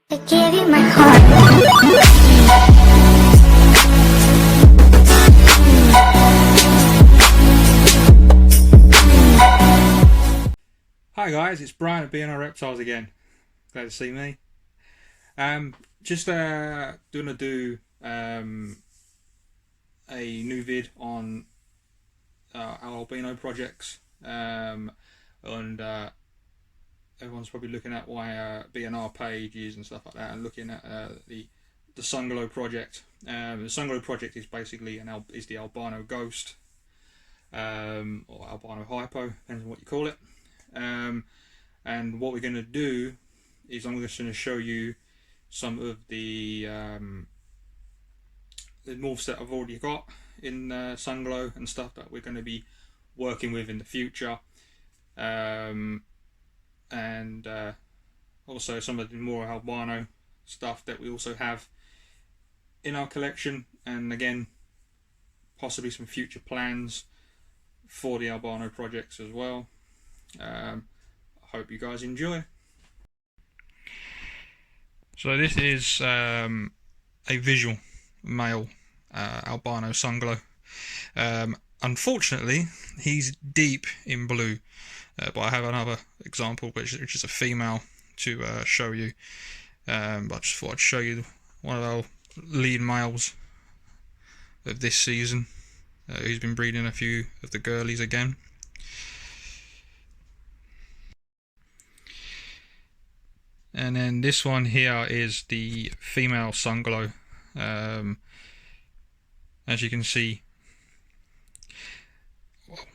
I give you my heart. Hi guys, it's Brian at B&R Reptiles again. Glad to see me. Just gonna do a new vid on our albino projects, and everyone's probably looking at why B&R pages and stuff like that, and looking at the Sunglow project. The Sunglow project is basically the albino ghost, or albino hypo, depends on what you call it. And what we're going to do is I'm just going to show you some of the morphs that I've already got in Sunglow and stuff that we're going to be working with in the future, and also some of the more albino stuff that we also have in our collection, and again possibly some future plans for the albino projects as well. I hope you guys enjoy. So this is a visual male albino Sunglow. Unfortunately, he's deep in blue, but I have another example which is a female to show you. But I just thought I'd show you one of our lead males of this season, who's been breeding a few of the girlies again. And then this one here is the female Sunglow. As you can see,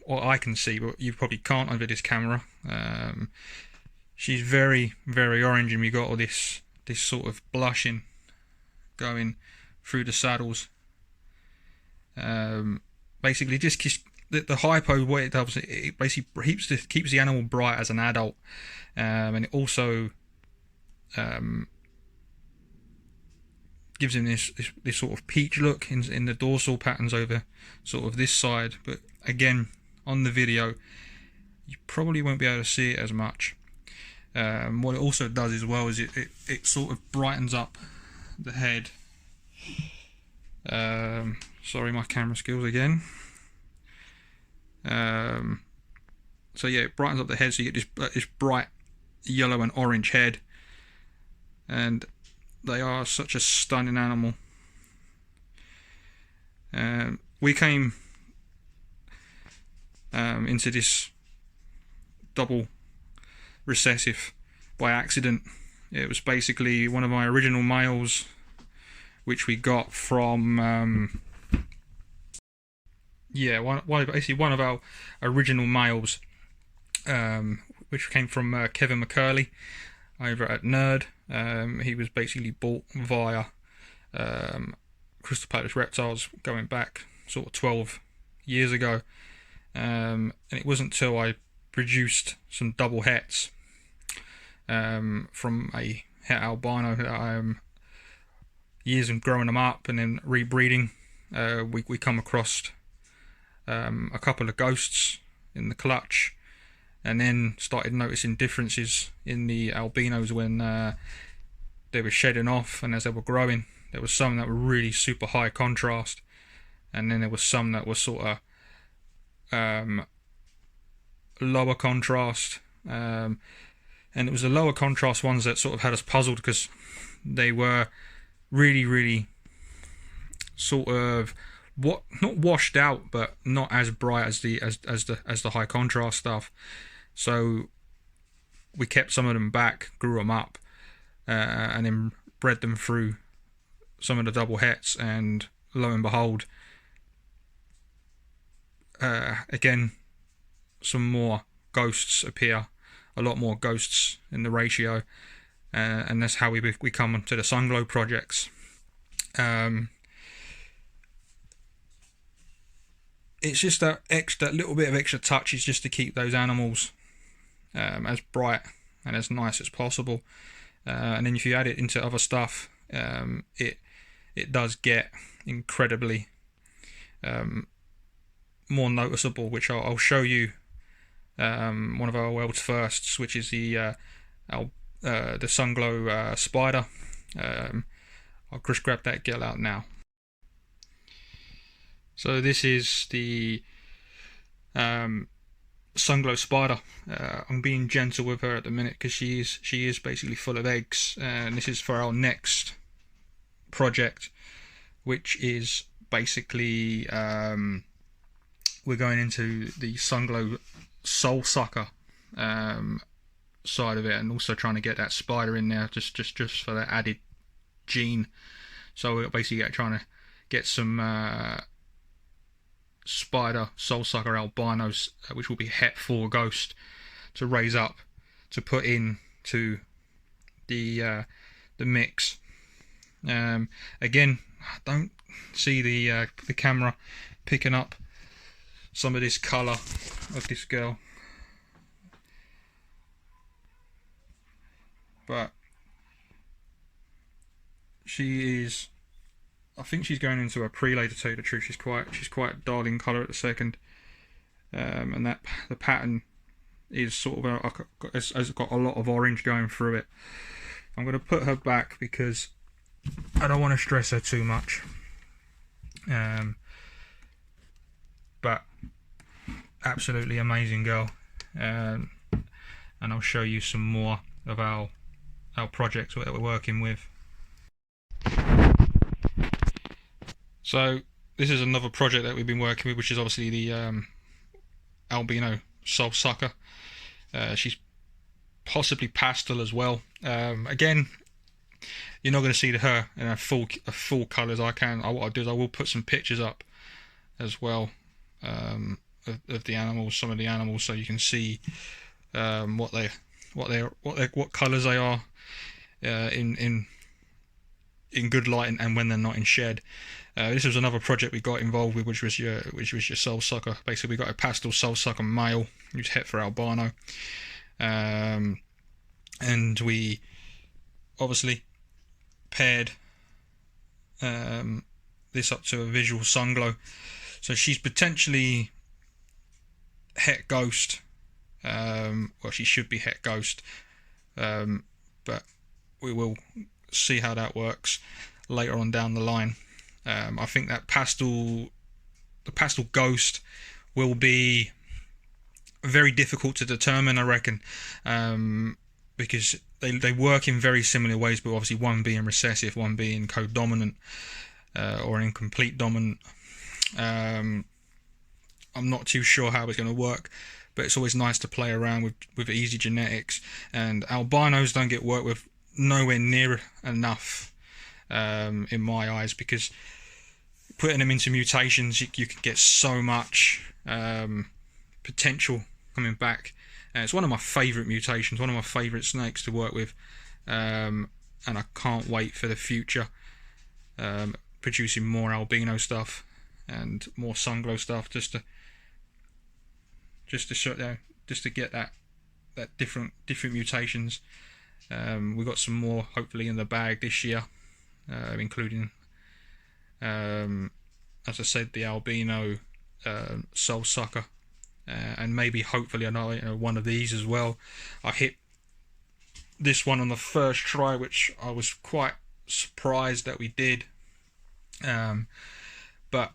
or I can see, but you probably can't over this camera. She's very, very orange, and we got all this sort of blushing going through the saddles. Basically, just the hypo, what it does, it basically keeps the animal bright as an adult, and it also gives him this sort of peach look in the dorsal patterns over sort of this side. But again, on the video you probably won't be able to see it as much. What it also does as well is it sort of brightens up the head. Sorry, my camera skills again. So yeah, it brightens up the head, so you get this bright yellow and orange head, and they are such a stunning animal. We came into this double recessive by accident. It was basically one of my original males, which we got from basically one of our original males, which came from Kevin McCurley over at Nerd. He was basically bought via Crystal Palace Reptiles going back sort of 12 years ago, and it wasn't until I produced some double hets from a het albino that years of growing them up and then rebreeding, we come across a couple of ghosts in the clutch, and then started noticing differences in the albinos when they were shedding off, and as they were growing there was some that were really super high contrast, and then there was some that were sort of lower contrast, and it was the lower contrast ones that sort of had us puzzled, because they were really sort of not washed out, but not as bright as the high contrast stuff. So we kept some of them back, grew them up, and then bred them through some of the double hets, and lo and behold, again some more ghosts appear, a lot more ghosts in the ratio, and that's how we come to the Sunglow projects. It's just that little bit of extra touch is just to keep those animals as bright and as nice as possible, and then if you add it into other stuff, it does get incredibly more noticeable, which I'll show you one of our world's firsts, which is the the Sunglow spider. I'll just grab that girl out now. So this is the Sunglow spider. I'm being gentle with her at the minute because she is basically full of eggs, and this is for our next project, which is basically we're going into the Sunglow soul sucker side of it, and also trying to get that spider in there just for that added gene. So we're basically trying to get some spider soul sucker albinos, which will be Het 4 ghost, to raise up to put into the mix. Again, I don't see the camera picking up some of this colour of this girl, but she is, I think she's going into a prelay, to tell you the truth. She's quite dull in colour at the second, and that the pattern is sort of has got a lot of orange going through it. I'm going to put her back because I don't want to stress her too much, but absolutely amazing girl, and I'll show you some more of our projects that we're working with. So this is another project that we've been working with, which is obviously the albino soul sucker. She's possibly pastel as well. Again, you're not going to see her in her full colours. What I'll do is I will put some pictures up as well of the animals, some of the animals, so you can see what colours they are in good light and when they're not in shed. This was another project we got involved with, which was your soul sucker. Basically, we got a pastel soul sucker male who's Het for albino, and we obviously paired this up to a visual Sunglow. So she's potentially Het ghost. Well, she should be Het ghost, but we will see how that works later on down the line. I think that the pastel ghost will be very difficult to determine, I reckon, because they work in very similar ways, but obviously one being recessive, one being co-dominant or an incomplete dominant. I'm not too sure how it's going to work, but it's always nice to play around with easy genetics, and albinos don't get worked with nowhere near enough in my eyes, because putting them into mutations, you can get so much potential coming back. It's one of my favourite mutations, one of my favourite snakes to work with, and I can't wait for the future, producing more albino stuff and more Sunglow stuff, just to get that different mutations. We've got some more hopefully in the bag this year, including, as I said, the albino soul sucker, and maybe hopefully another, one of these as well. I hit this one on the first try, which I was quite surprised that we did, but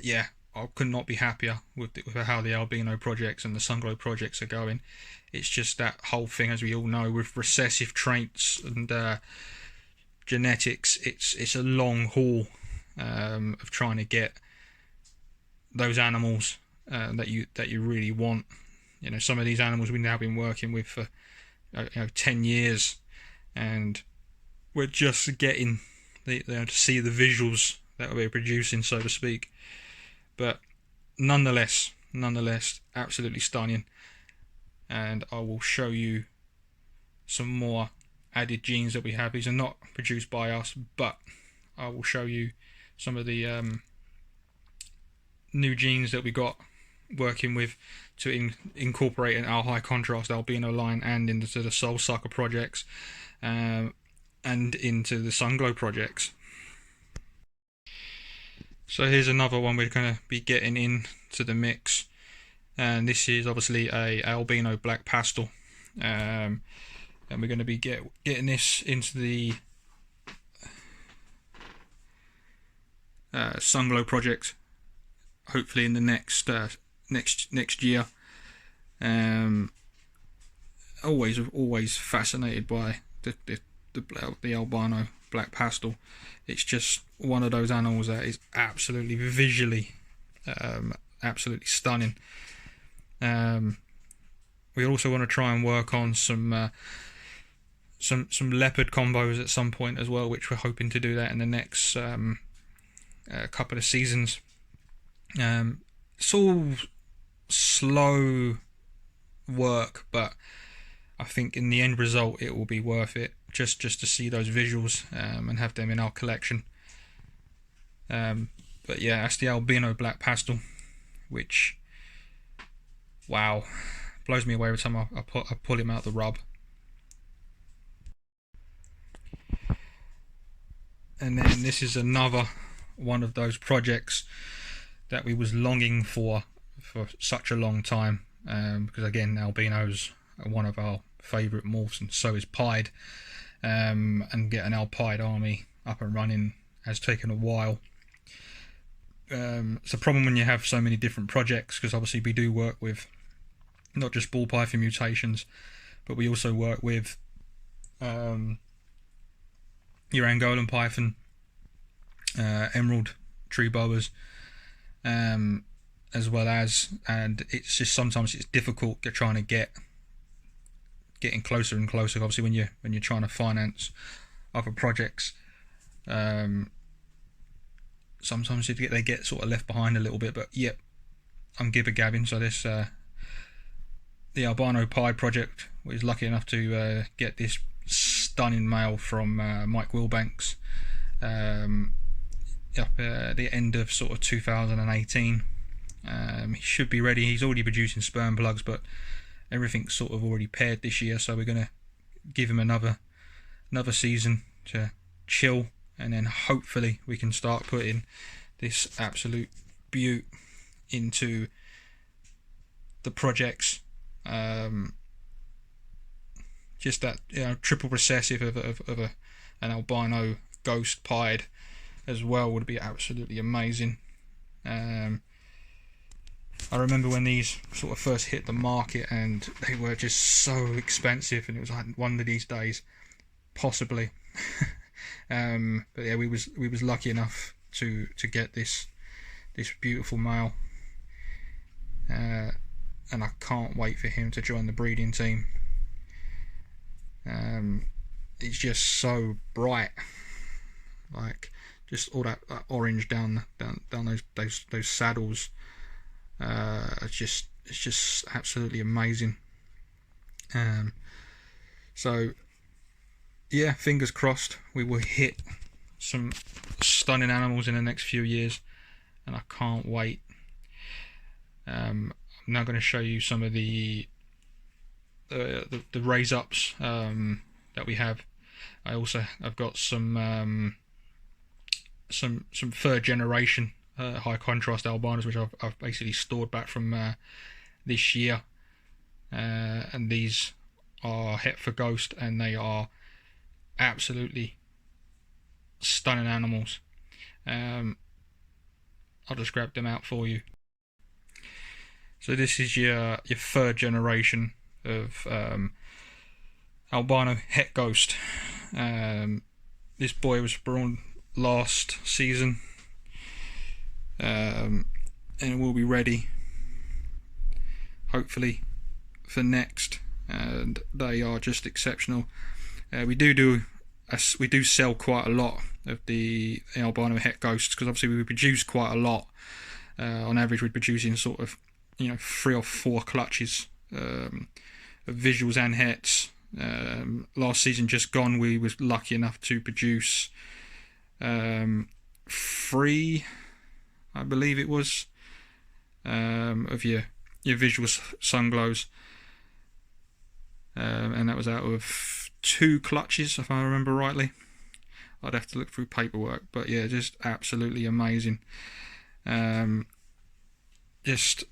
yeah, I could not be happier with how the albino projects and the Sunglow projects are going. It's just that whole thing, as we all know, with recessive traits and genetics, it's a long haul of trying to get those animals that you really want. You know, some of these animals we've now been working with for 10 years, and we're just getting to see the visuals that we're producing, so to speak. But nonetheless, absolutely stunning. And I will show you some more added genes that we have. These are not produced by us, but I will show you some of the new genes that we got working with to incorporate in our high contrast albino line and into the soul sucker projects, and into the Sunglow projects. So here's another one we're going to be getting into the mix, and this is obviously a albino black pastel. and we're going to be getting this into the Sunglow project, hopefully in the next year. Always fascinated by the albino black pastel. It's just one of those animals that is absolutely visually absolutely stunning. We also want to try and work on some leopard combos at some point as well, which we're hoping to do that in the next couple of seasons. It's all slow work, but I think in the end result it will be worth it, just to see those visuals and have them in our collection. But yeah, that's the albino black pastel, which, wow, blows me away every time I pull him out the rub. And then this is another one of those projects that we was longing for such a long time, because again, albinos are one of our favourite morphs, and so is pied. And getting our pied army up and running has taken a while. It's a problem when you have so many different projects, because obviously we do work with not just ball python mutations, but we also work with your Angolan python, emerald tree boas, as well as, and it's just sometimes it's difficult trying to getting closer and closer. Obviously, when you're trying to finance other projects, sometimes they get sort of left behind a little bit. But yep, I'm gibber gabbing. So this the albino pied project was lucky enough to get this stunning male from Mike Wilbanks up at the end of sort of 2018. He should be ready. He's already producing sperm plugs, but everything's sort of already paired this year, so we're going to give him another season to chill, and then hopefully we can start putting this absolute beaut into the projects. Just that, triple recessive of an albino ghost pied as well would be absolutely amazing. I remember when these sort of first hit the market, and they were just so expensive, and it was like one of these days, possibly. But yeah, we was lucky enough to get this beautiful male, and I can't wait for him to join the breeding team. It's just so bright, like just all that orange down those saddles. It's just absolutely amazing. So yeah, fingers crossed we will hit some stunning animals in the next few years, and I can't wait. I'm now going to show you some of the raise ups that we have. I've got some third generation high contrast albinos, which I've basically stored back from this year, and these are het for ghost, and they are absolutely stunning animals. I'll just grab them out for you. So this is your third generation of albino het ghost. This boy was born last season, and will be ready hopefully for next, and they are just exceptional. We do sell quite a lot of the albino het ghosts, because obviously we produce quite a lot. On average we're producing sort of 3 or 4 clutches of visuals and hets. Last season just gone, we was lucky enough to produce 3, I believe it was, of your visual Sunglows, and that was out of 2 clutches, if I remember rightly. I'd have to look through paperwork, but yeah, just absolutely amazing. Just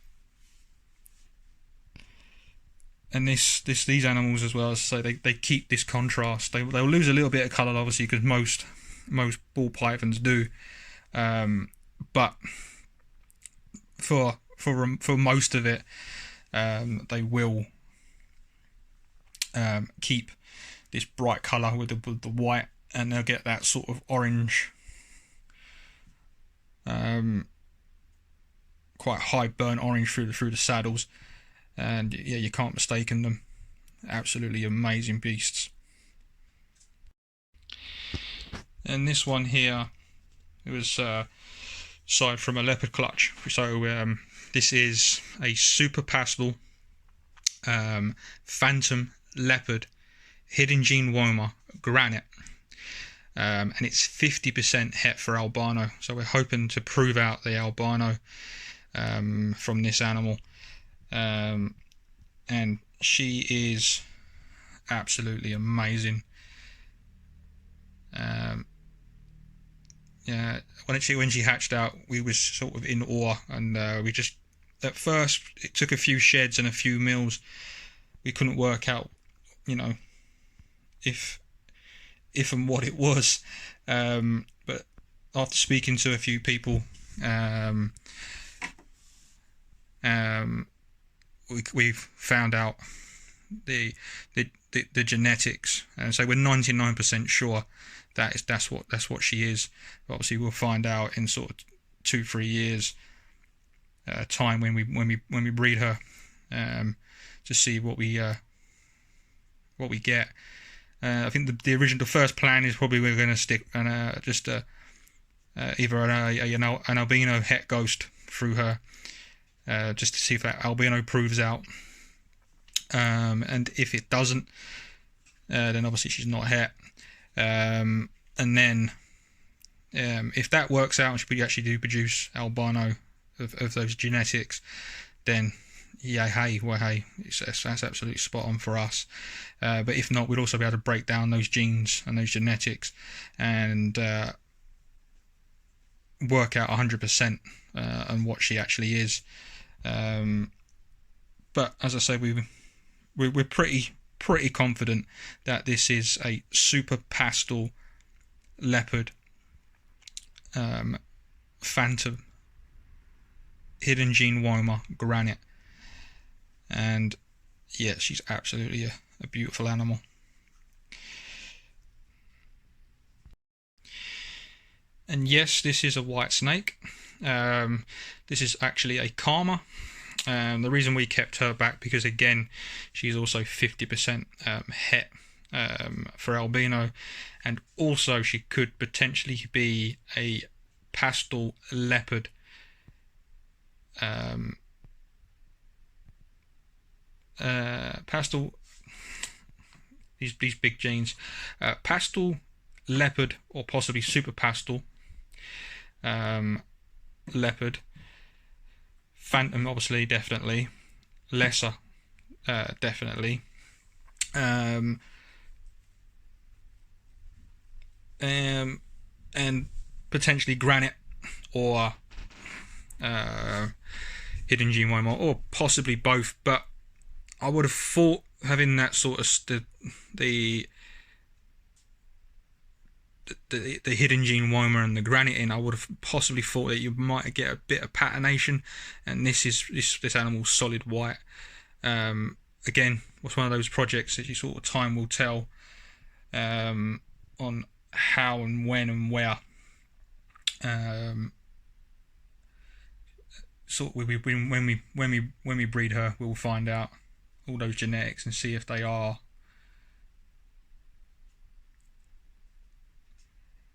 and these animals as well, so they keep this contrast. They'll lose a little bit of colour, obviously, because most ball pythons do, but for most of it, they will keep this bright colour with the white, and they'll get that sort of orange, quite high burnt orange through the saddles, and yeah, you can't mistake them. Absolutely amazing beasts. And this one here, it was side from a leopard clutch. So this is a super pastel phantom leopard hidden gene woma granite, and it's 50% het for albino. So we're hoping to prove out the albino from this animal, and she is absolutely amazing. Yeah, when she hatched out, we was sort of in awe, and we just, at first it took a few sheds and a few mills. We couldn't work out, you know, if and what it was, but after speaking to a few people, we've found out the genetics, and so we're 99% sure that's what she is. But obviously, we'll find out in sort of 2-3 years time when we breed her, to see what we get. I think the first plan is probably we're going to stick just either an albino het ghost through her, just to see if that albino proves out, and if it doesn't, then obviously she's not het, and then if that works out and we actually do produce albino of those genetics, then yeah, hey, that's absolutely spot on for us. But if not, we'd also be able to break down those genes and those genetics and work out 100% on what she actually is. But as I say, we're pretty confident that this is a super pastel leopard phantom hidden gene woma granite. And yeah, she's absolutely a beautiful animal. And yes, this is a white snake. This is actually a Karma. The reason we kept her back, because again, she's also 50% het for albino, and also she could potentially be a pastel leopard. Pastel, these big genes, pastel leopard, or possibly super pastel leopard, phantom obviously, definitely, lesser definitely, and potentially granite or hidden gene woma, or possibly both. But I would have thought, having that sort of the hidden gene woma and the granite in, I would have possibly thought that you might get a bit of patination, and this animal's solid white. Again, what's one of those projects that you sort of time will tell on how and when and where. Sort of when we breed her, we'll find out all those genetics and see if they are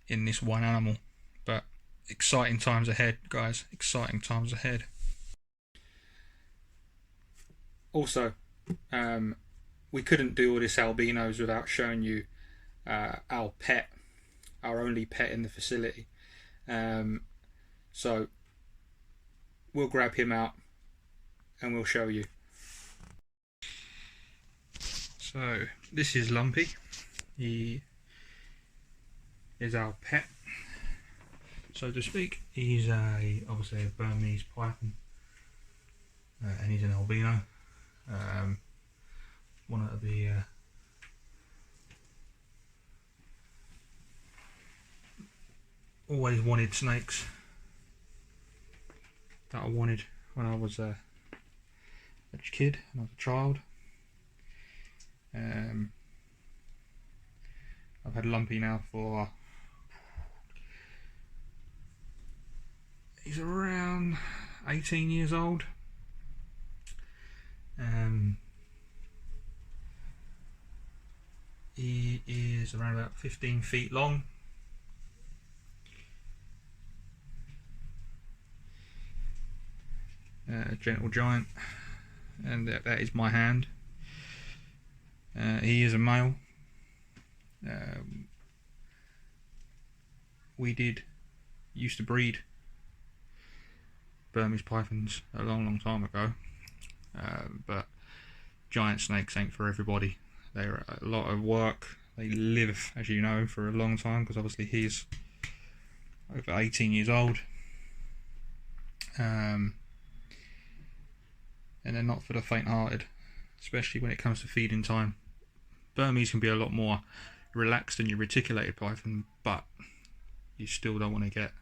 in this one animal. But exciting times ahead, guys, exciting times ahead. Also, we couldn't do all this albinos without showing you our pet, our only pet in the facility. So we'll grab him out and we'll show you. So this is Lumpy. He is our pet, so to speak. He's obviously a Burmese python, and he's an albino. one of the always wanted snakes that I wanted when I was a kid, when I was a child. I've had Lumpy now for, he's around 18 years old. He is around about 15 feet long. Gentle giant, and that is my hand. He is a male. We used to breed Burmese pythons a long time ago, but giant snakes ain't for everybody. They're a lot of work. They live, as you know, for a long time, because obviously he's over 18 years old. And they're not for the faint-hearted, especially when it comes to feeding time. Burmese can be a lot more relaxed than your reticulated python, but you still don't want to get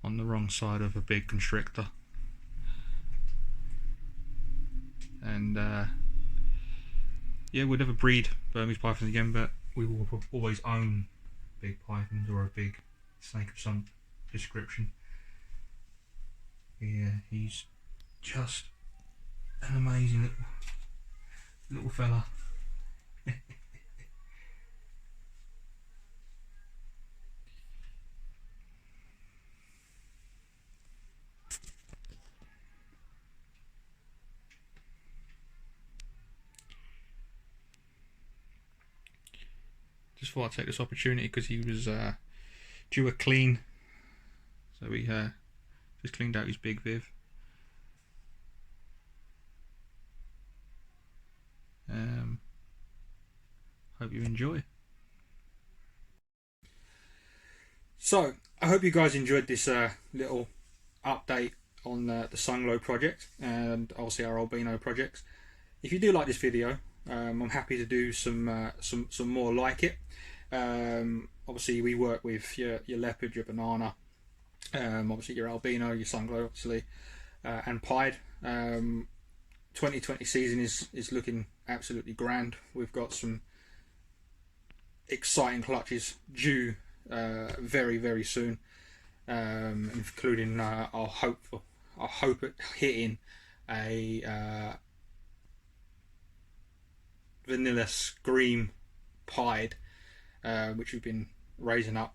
on the wrong side of a big constrictor. And yeah, we'll never breed Burmese pythons again, but we will always own big pythons or a big snake of some description. Yeah, he's just an amazing little fella. Just thought I'd take this opportunity because he was due a clean, so we just cleaned out his big Viv. Hope you enjoy. So I hope you guys enjoyed this little update on the Sunglow project and obviously our albino projects. If you do like this video, I'm happy to do some more like it. Obviously we work with your leopard, your banana, obviously your albino, your Sunglow, obviously, and pied. 2020 season is looking absolutely grand. We've got some exciting clutches due very soon, including I'll hope at hitting a vanilla scream pied, which we've been raising up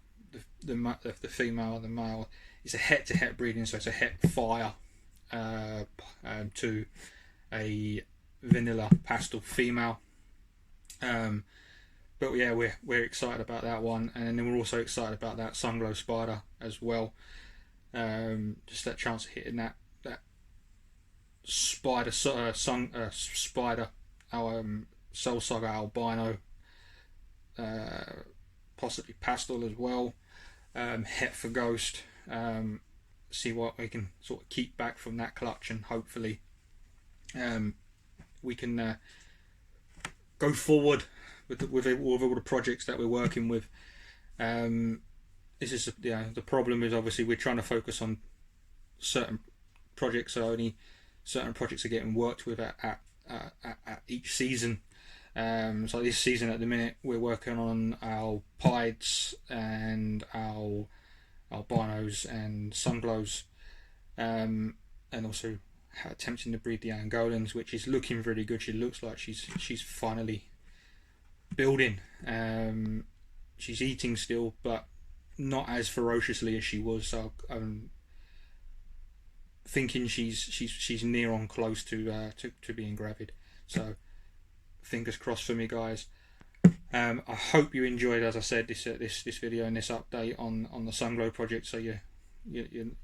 the female and the male. It's a het-to-het breeding, so it's a het fire to a vanilla pastel female. But yeah, we're excited about that one, and then we're also excited about that Sunglow spider as well. Just that chance of hitting that spider spider, our soul saga albino, possibly pastel as well. Het for ghost. See what we can sort of keep back from that clutch, and hopefully we can go forward with all the projects that we're working with. This is the problem is obviously we're trying to focus on certain projects, so only certain projects are getting worked with at each season. So this season at the minute we're working on our pieds and our albinos and Sunglows, and also attempting to breed the Angolans, which is looking really good. She looks like she's finally building. She's eating still, but not as ferociously as she was. So I'm thinking she's near on close to being gravid. So fingers crossed for me, guys. I hope you enjoyed, as I said, this video and this update on the Sunglow project. So you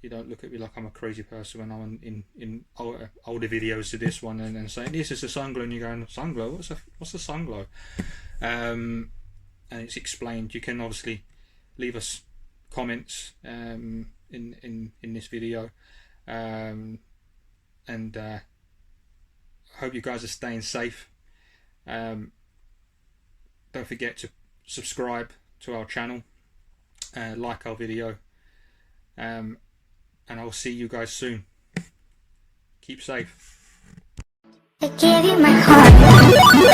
don't look at me like I'm a crazy person when I'm in older videos to this one and saying this is a Sunglow, and you're going, Sunglow? What's a Sunglow? And it's explained. You can obviously leave us comments in this video, and hope you guys are staying safe. Don't forget to subscribe to our channel, like our video, and I'll see you guys soon. Keep safe. I gave you my heart.